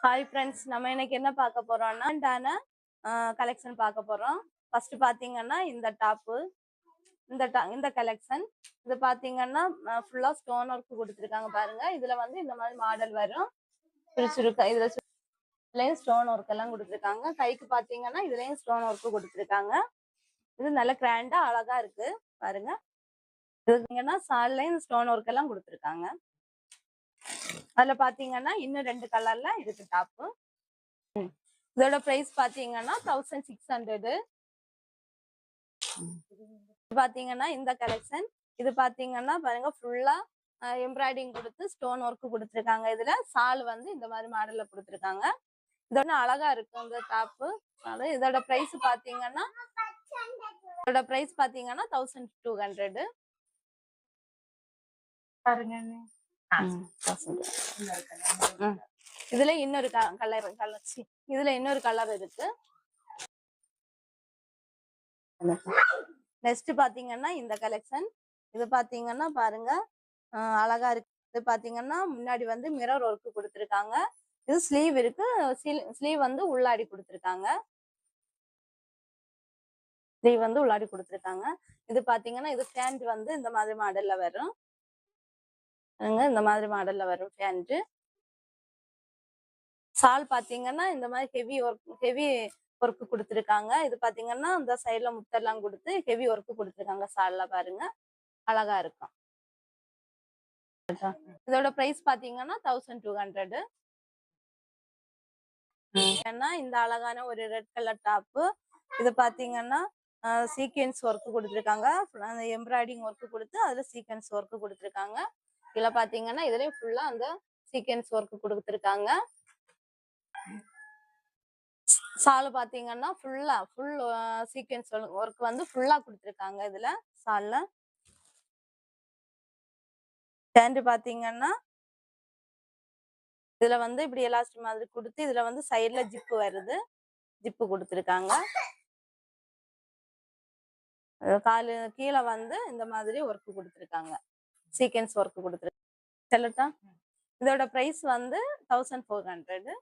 Hi friends, நம்ம இன்னைக்கு என்ன பார்க்க போறோம்னா கலெக்ஷன் பார்க்க போறோம். ஃபர்ஸ்ட் பாத்தீங்கன்னா இந்த டாப்பு, இந்த கலெக்ஷன். இது பாத்தீங்கன்னா ஃபுல்லா ஸ்டோன் ஒர்க் கொடுத்துருக்காங்க பாருங்க. இதுல வந்து இந்த மாதிரி மாடல் வரும். சுருக்கு இதுலயும் ஸ்டோன் ஒர்க் எல்லாம் கொடுத்துருக்காங்க. கைக்கு பாத்தீங்கன்னா இதுலயும் ஸ்டோன் ஒர்க் கொடுத்துருக்காங்க. இது நல்ல கிராண்டா அழகா இருக்கு பாருங்க. இதுங்கன்னா சால்லையும் ஸ்டோன் ஒர்க் எல்லாம் கொடுத்துருக்காங்க. அதுல பாத்தீங்கன்னா இன்னும் 2 கலர்ல இருக்கு டாப்பு. இதோட பிரைஸ் பாத்தீங்கன்னா 1600. பாத்தீங்கன்னா இந்த கலெக்ஷன். இது பாத்தீங்கன்னா பாருங்க, ஃபுல்லா எம்ப்ராய்டிங் கொடுத்து ஸ்டோன் ஒர்க் கொடுத்துருக்காங்க. இதுல சால் வந்து இந்த மாதிரி மாடல்ல கொடுத்துருக்காங்க. இதோட அழகா இருக்கும் இந்த டாப்பு. இதோட பிரைஸ் பாத்தீங்கன்னா 1200 பாருங்க. இதுல இன்னொரு இதுல இன்னொரு கலர் இருக்கு. நெக்ஸ்ட் பாத்தீங்கன்னா இந்த கலெக்ஷன். இது பாத்தீங்கன்னா பாருங்க, அழகா இருக்கு. இது பாத்தீங்கன்னா முன்னாடி வந்து மிரர் ஒர்க் கொடுத்துருக்காங்க. இது ஸ்லீவ் இருக்கு. ஸ்லீவ் வந்து உள்ளாடி கொடுத்துருக்காங்க. இது பாத்தீங்கன்னா இது பேண்ட் வந்து இந்த மாதிரி மாடல்ல வரும். இந்த மாதிரி மாடல்ல வரும் பேண்ட். சால் பாத்தீங்கன்னா இந்த மாதிரி ஹெவி ஒர்க் கொடுத்துருக்காங்க. இது பாத்தீங்கன்னா இந்த சைட்ல முத்தெல்லாம் கொடுத்து ஹெவி ஒர்க் கொடுத்துருக்காங்க. சால்ல பாருங்க, அழகா இருக்கும். இதோட பிரைஸ் பாத்தீங்கன்னா 1200. ஏன்னா இந்த அழகான ஒரு ரெட் கலர் டாப்பு. இது பாத்தீங்கன்னா சீக்வென்ஸ் ஒர்க் கொடுத்துருக்காங்க. எம்ப்ராய்டிங் ஒர்க் கொடுத்து அதுல சீக்வென்ஸ் ஒர்க் கொடுத்துருக்காங்க. இதுல பாத்தீங்கன்னா இதுலயும் ஃபுல்லா அந்த சீக்வென்ஸ் ஒர்க் கொடுத்துருக்காங்க. சால் பாத்தீங்கன்னா ஃபுல் சீக்வென்ஸ் ஒர்க் வந்து ஃபுல்லா கொடுத்துருக்காங்க. இதுல சால்ல பேண்ட் பாத்தீங்கன்னா இதுல வந்து இப்படி எலாஸ்டிக் மாதிரி கொடுத்து இதுல வந்து சைட்ல ஜிப்பு வருது. ஜிப்பு கொடுத்துருக்காங்க. காலு கீழே வந்து இந்த மாதிரி ஒர்க் கொடுத்துருக்காங்க. சீக்வென்ஸ் ஒர்க் கொடுத்துருக்காங்க. சொல்லட்டா? இதோட பிரைஸ் வந்து 1400.